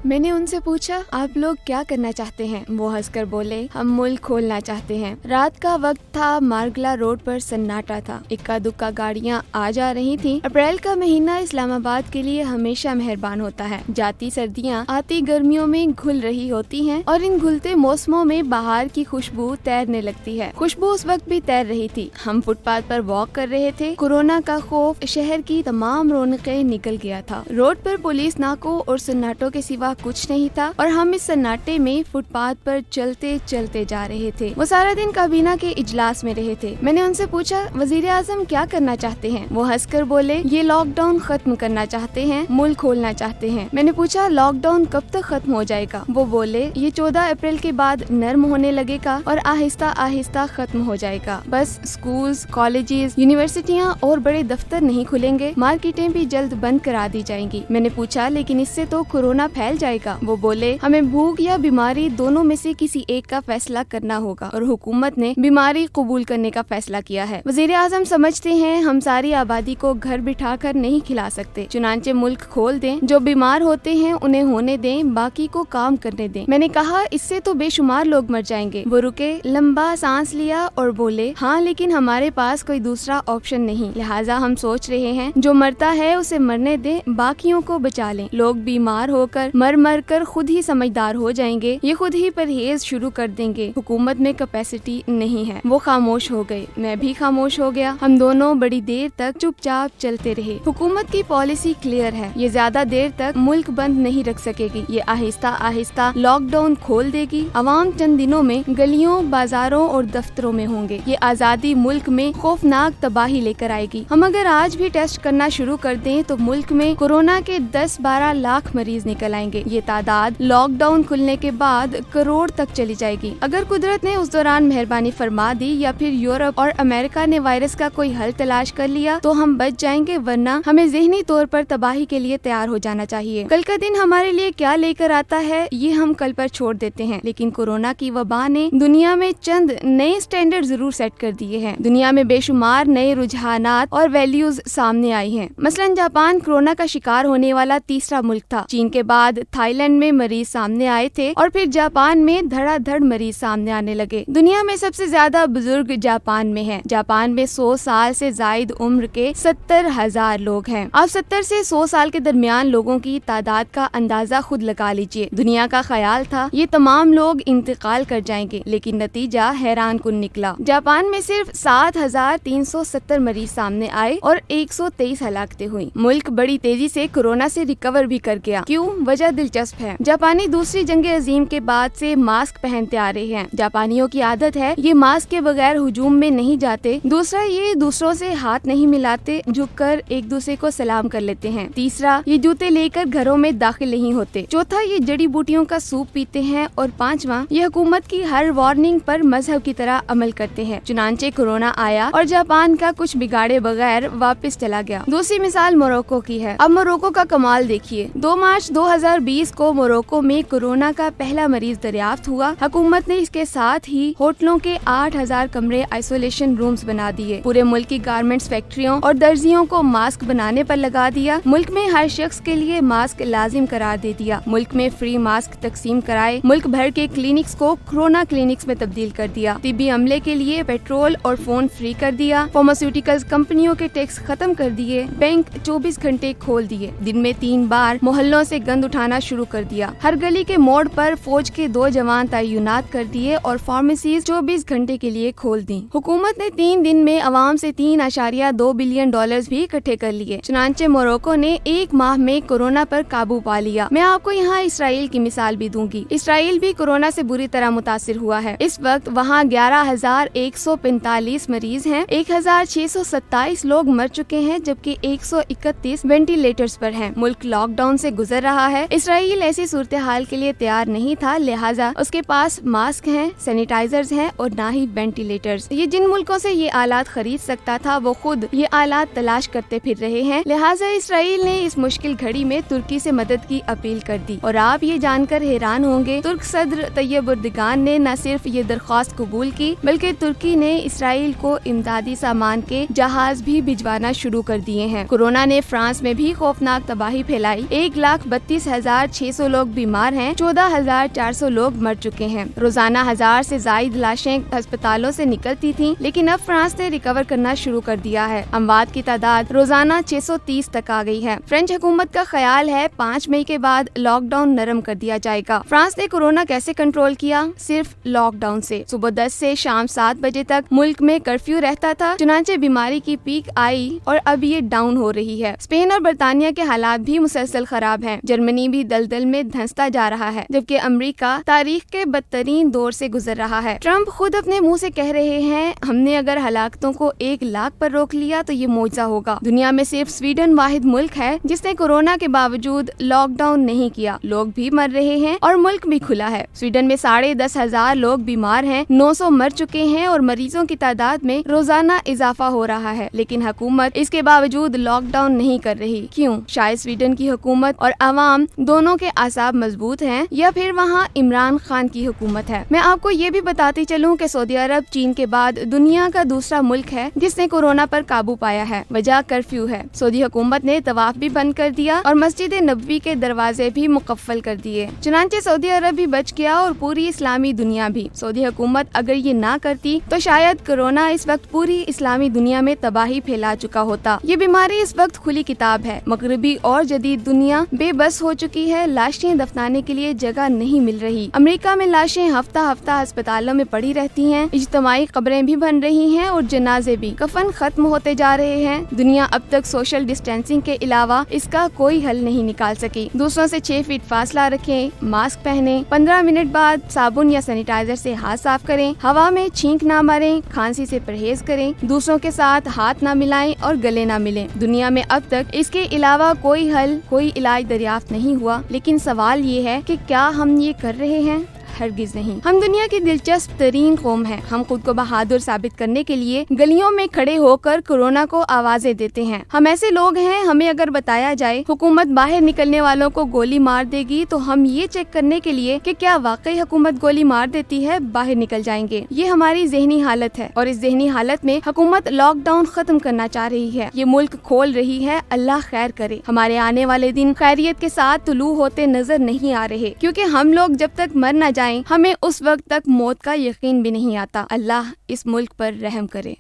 میں نے ان سے پوچھا آپ لوگ کیا کرنا چاہتے ہیں؟ وہ ہنس کر بولے ہم ملک کھولنا چاہتے ہیں۔ رات کا وقت تھا، مارگلا روڈ پر سناٹا تھا، اکا دکا گاڑیاں آ جا رہی تھیں۔ اپریل کا مہینہ اسلام آباد کے لیے ہمیشہ مہربان ہوتا ہے۔ جاتی سردیاں آتی گرمیوں میں گھل رہی ہوتی ہیں اور ان گھلتے موسموں میں بہار کی خوشبو تیرنے لگتی ہے۔ خوشبو اس وقت بھی تیر رہی تھی۔ ہم فٹ پاتھ پر واک کر رہے تھے۔ کورونا کا خوف شہر کی تمام رونقیں نکل گیا تھا۔ روڈ پر پولیس ناکوں اور سناٹوں کے سوا کچھ نہیں تھا اور ہم اس سناٹے میں فٹ پاتھ پر چلتے چلتے جا رہے تھے۔ وہ سارا دن کابینہ کے اجلاس میں رہے تھے۔ میں نے ان سے پوچھا وزیر اعظم کیا کرنا چاہتے ہیں؟ وہ ہنس کر بولے یہ لاک ڈاؤن ختم کرنا چاہتے ہیں، ملک کھولنا چاہتے ہیں۔ میں نے پوچھا لاک ڈاؤن کب تک ختم ہو جائے گا؟ وہ بولے یہ 14 اپریل کے بعد نرم ہونے لگے گا اور آہستہ آہستہ ختم ہو جائے گا۔ بس اسکولز، کالجز، یونیورسٹیاں اور بڑے دفتر نہیں کھلیں گے، مارکیٹیں بھی جلد بند کرا دی جائیں گی۔ میں نے پوچھا لیکن اس سے تو کورونا پھیل جائے گا۔ وہ بولے ہمیں بھوک یا بیماری دونوں میں سے کسی ایک کا فیصلہ کرنا ہوگا اور حکومت نے بیماری قبول کرنے کا فیصلہ کیا ہے۔ وزیر اعظم سمجھتے ہیں ہم ساری آبادی کو گھر بٹھا کر نہیں کھلا سکتے، چنانچہ ملک کھول دیں، جو بیمار ہوتے ہیں انہیں ہونے دیں، باقی کو کام کرنے دیں۔ میں نے کہا اس سے تو بے شمار لوگ مر جائیں گے۔ وہ رکے، لمبا سانس لیا اور بولے ہاں لیکن ہمارے پاس کوئی دوسرا آپشن نہیں، لہٰذا ہم سوچ رہے ہیں جو مرتا ہے اسے مرنے دیں، باقیوں کو بچا لیں۔ لوگ بیمار ہو کر مر کر خود ہی سمجھدار ہو جائیں گے، یہ خود ہی پرہیز شروع کر دیں گے، حکومت میں کیپیسٹی نہیں ہے۔ وہ خاموش ہو گئے، میں بھی خاموش ہو گیا۔ ہم دونوں بڑی دیر تک چپ چاپ چلتے رہے۔ حکومت کی پالیسی کلیئر ہے، یہ زیادہ دیر تک ملک بند نہیں رکھ سکے گی، یہ آہستہ آہستہ لاک ڈاؤن کھول دے گی۔ عوام چند دنوں میں گلیوں، بازاروں اور دفتروں میں ہوں گے۔ یہ آزادی ملک میں خوفناک تباہی لے کر آئے گی۔ ہم اگر آج بھی ٹیسٹ کرنا شروع کر دیں تو ملک میں کورونا کے 10-12 لاکھ مریض نکل آئیں گے۔ یہ تعداد لاک ڈاؤن کھلنے کے بعد کروڑ تک چلی جائے گی۔ اگر قدرت نے اس دوران مہربانی فرما دی یا پھر یورپ اور امریکہ نے وائرس کا کوئی حل تلاش کر لیا تو ہم بچ جائیں گے، ورنہ ہمیں ذہنی طور پر تباہی کے لیے تیار ہو جانا چاہیے۔ کل کا دن ہمارے لیے کیا لے کر آتا ہے یہ ہم کل پر چھوڑ دیتے ہیں، لیکن کورونا کی وبا نے دنیا میں چند نئے سٹینڈرڈ ضرور سیٹ کر دیے ہیں۔ دنیا میں بے شمار نئے رجحانات اور ویلیوز سامنے آئی ہیں۔ مثلاً جاپان کورونا کا شکار ہونے والا تیسرا ملک تھا۔ چین کے بعد تھائی لینڈ میں مریض سامنے آئے تھے اور پھر جاپان میں دھڑا دھڑ مریض سامنے آنے لگے۔ دنیا میں سب سے زیادہ بزرگ جاپان میں ہیں۔ جاپان میں 100 سال سے زائد عمر کے 70,000 لوگ ہیں۔ آپ 70 سے 100 سال کے درمیان لوگوں کی تعداد کا اندازہ خود لگا لیجئے۔ دنیا کا خیال تھا یہ تمام لوگ انتقال کر جائیں گے، لیکن نتیجہ حیران کن نکلا۔ جاپان میں صرف 7,370 مریض سامنے آئے اور 123 ہلاکتیں ہوئیں۔ ملک بڑی تیزی سے کورونا سے ریکور بھی کر گیا۔ کیوں؟ وجہ دلچسپ ہے۔ جاپانی دوسری جنگ عظیم کے بعد سے ماسک پہنتے آ رہے ہیں۔ جاپانیوں کی عادت ہے یہ ماسک کے بغیر ہجوم میں نہیں جاتے۔ دوسرا، یہ دوسروں سے ہاتھ نہیں ملاتے، جھک کر ایک دوسرے کو سلام کر لیتے ہیں۔ تیسرا، یہ جوتے لے کر گھروں میں داخل نہیں ہوتے۔ چوتھا، یہ جڑی بوٹیوں کا سوپ پیتے ہیں۔ اور پانچواں، یہ حکومت کی ہر وارننگ پر مذہب کی طرح عمل کرتے ہیں۔ چنانچہ کورونا آیا اور جاپان کا کچھ بگاڑے بغیر واپس چلا گیا۔ دوسری مثال موروکو کی ہے۔ اب موروکو کا کمال دیکھیے۔ 2 مارچ 2020 کو موروکو میں کورونا کا پہلا مریض دریافت ہوا۔ حکومت نے اس کے ساتھ ہی ہوٹلوں کے 8,000 کمرے آئسولیشن رومز بنا دیے۔ پورے ملک کی گارمنٹس فیکٹریوں اور درزیوں کو ماسک بنانے پر لگا دیا۔ ملک میں ہر شخص کے لیے ماسک لازم قرار دے دیا۔ ملک میں فری ماسک تقسیم کرائے۔ ملک بھر کے کلینکس کو کورونا کلینکس میں تبدیل کر دیا۔ طبی عملے کے لیے پیٹرول اور فون فری کر دیا۔ فارماسیوٹیکلز کمپنیوں کے ٹیکس ختم کر دیے۔ بینک 24 گھنٹے کھول دیے۔ دن میں 3 بار محلوں سے گند اٹھانا شروع کر دیا۔ ہر گلی کے موڑ پر فوج کے 2 جوان تعینات کر دیے اور فارمیسیز 24 گھنٹے کے لیے کھول دیں۔ حکومت نے 3 دن میں عوام سے $3.2 بلین بھی اکٹھے کر لیے۔ چنانچہ موروکو نے 1 ماہ میں کورونا پر قابو پا لیا۔ میں آپ کو یہاں اسرائیل کی مثال بھی دوں گی۔ اسرائیل بھی کورونا سے بری طرح متاثر ہوا ہے۔ اس وقت وہاں 11,145 مریض ہیں۔ 1,627 لوگ مر چکے ہیں جبکہ 131 وینٹیلیٹرز پر ہیں۔ ملک لاک ڈاؤن سے گزر رہا ہے۔ اسرائیل ایسی صورتحال کے لیے تیار نہیں تھا، لہٰذا اس کے پاس ماسک ہیں، سینیٹائزرز ہیں اور نہ ہی وینٹیلیٹرز۔ یہ جن ملکوں سے یہ آلات خرید سکتا تھا وہ خود یہ آلات تلاش کرتے پھر رہے ہیں، لہٰذا اسرائیل نے اس مشکل گھڑی میں ترکی سے مدد کی اپیل کر دی۔ اور آپ یہ جان کر حیران ہوں گے، ترک صدر طیب اردگان نے نہ صرف یہ درخواست قبول کی بلکہ ترکی نے اسرائیل کو امدادی سامان کے جہاز بھی بھجوانا شروع کر دیے ہیں۔ کورونا نے فرانس میں بھی خوفناک تباہی پھیلائی۔ 1,32,000 14,600 لوگ بیمار ہیں، 14,400 لوگ مر چکے ہیں۔ روزانہ 1000 سے زائد لاشیں ہسپتالوں سے نکلتی تھیں، لیکن اب فرانس نے ریکور کرنا شروع کر دیا ہے۔ اموات کی تعداد روزانہ 630 تک آ گئی ہے۔ فرینچ حکومت کا خیال ہے 5 مئی کے بعد لاک ڈاؤن نرم کر دیا جائے گا۔ فرانس نے کورونا کیسے کنٹرول کیا؟ صرف لاک ڈاؤن سے۔ صبح 10 سے شام 7 بجے تک ملک میں کرفیو رہتا تھا، چنانچہ بیماری کی پیک آئی اور اب یہ ڈاؤن ہو رہی ہے۔ اسپین اور برطانیہ کے حالات بھی مسلسل خراب ہیں۔ جرمنی بھی دلدل میں دھنستا جا رہا ہے، جبکہ امریکہ تاریخ کے بدترین دور سے گزر رہا ہے۔ ٹرمپ خود اپنے منہ سے کہہ رہے ہیں، ہم نے اگر ہلاکتوں کو 1 لاکھ پر روک لیا تو یہ معجزہ ہوگا۔ دنیا میں صرف سویڈن واحد ملک ہے جس نے کورونا کے باوجود لاک ڈاؤن نہیں کیا۔ لوگ بھی مر رہے ہیں اور ملک بھی کھلا ہے۔ سویڈن میں 10,500 لوگ بیمار ہیں، 900 مر چکے ہیں اور مریضوں کی تعداد میں روزانہ اضافہ ہو رہا ہے، لیکن حکومت اس کے باوجود لاک ڈاؤن نہیں کر رہی۔ کیوں؟ شاید سویڈن کی حکومت اور عوام دونوں کے اعصاب مضبوط ہیں، یا پھر وہاں عمران خان کی حکومت ہے۔ میں آپ کو یہ بھی بتاتی چلوں کہ سعودی عرب چین کے بعد دنیا کا دوسرا ملک ہے جس نے کورونا پر قابو پایا ہے۔ وجہ کرفیو ہے۔ سعودی حکومت نے طواف بھی بند کر دیا اور مسجد نبوی کے دروازے بھی مقفل کر دیے، چنانچہ سعودی عرب بھی بچ گیا اور پوری اسلامی دنیا بھی۔ سعودی حکومت اگر یہ نہ کرتی تو شاید کورونا اس وقت پوری اسلامی دنیا میں تباہی پھیلا چکا ہوتا۔ یہ بیماری اس وقت کھلی کتاب ہے۔ مغربی اور جدید دنیا بے بس ہو چکی ہے، لاشیں دفنانے کے لیے جگہ نہیں مل رہی۔ امریکہ میں لاشیں ہفتہ ہفتہ ہسپتالوں میں پڑی رہتی ہیں، اجتماعی قبریں بھی بن رہی ہیں اور جنازے بھی۔ کفن ختم ہوتے جا رہے ہیں۔ دنیا اب تک سوشل ڈسٹینسنگ کے علاوہ اس کا کوئی حل نہیں نکال سکی۔ دوسروں سے 6 فٹ فاصلہ رکھیں، ماسک پہنیں، 15 منٹ بعد صابن یا سینیٹائزر سے ہاتھ صاف کریں، ہوا میں چھینک نہ ماریں، کھانسی سے پرہیز کریں، دوسروں کے ساتھ ہاتھ نہ ملائیں اور گلے نہ ملیں۔ دنیا میں اب تک اس کے علاوہ کوئی حل، کوئی علاج دریافت نہیں ہوا، لیکن سوال یہ ہے کہ کیا ہم یہ کر رہے ہیں؟ ہرگز نہیں۔ ہم دنیا کی دلچسپ ترین قوم ہیں۔ ہم خود کو بہادر ثابت کرنے کے لیے گلیوں میں کھڑے ہو کر کورونا کو آوازیں دیتے ہیں۔ ہم ایسے لوگ ہیں، ہمیں اگر بتایا جائے حکومت باہر نکلنے والوں کو گولی مار دے گی تو ہم یہ چیک کرنے کے لیے کہ کیا واقعی حکومت گولی مار دیتی ہے باہر نکل جائیں گے۔ یہ ہماری ذہنی حالت ہے، اور اس ذہنی حالت میں حکومت لاک ڈاؤن ختم کرنا چاہ رہی ہے، یہ ملک کھول رہی ہے۔ اللہ خیر کرے۔ ہمارے آنے والے دن خیریت کے ساتھ طلوع ہوتے نظر نہیں آ رہے، کیونکہ ہم لوگ جب تک مر نہ جائیں ہمیں اس وقت تک موت کا یقین بھی نہیں آتا۔ اللہ اس ملک پر رحم کرے۔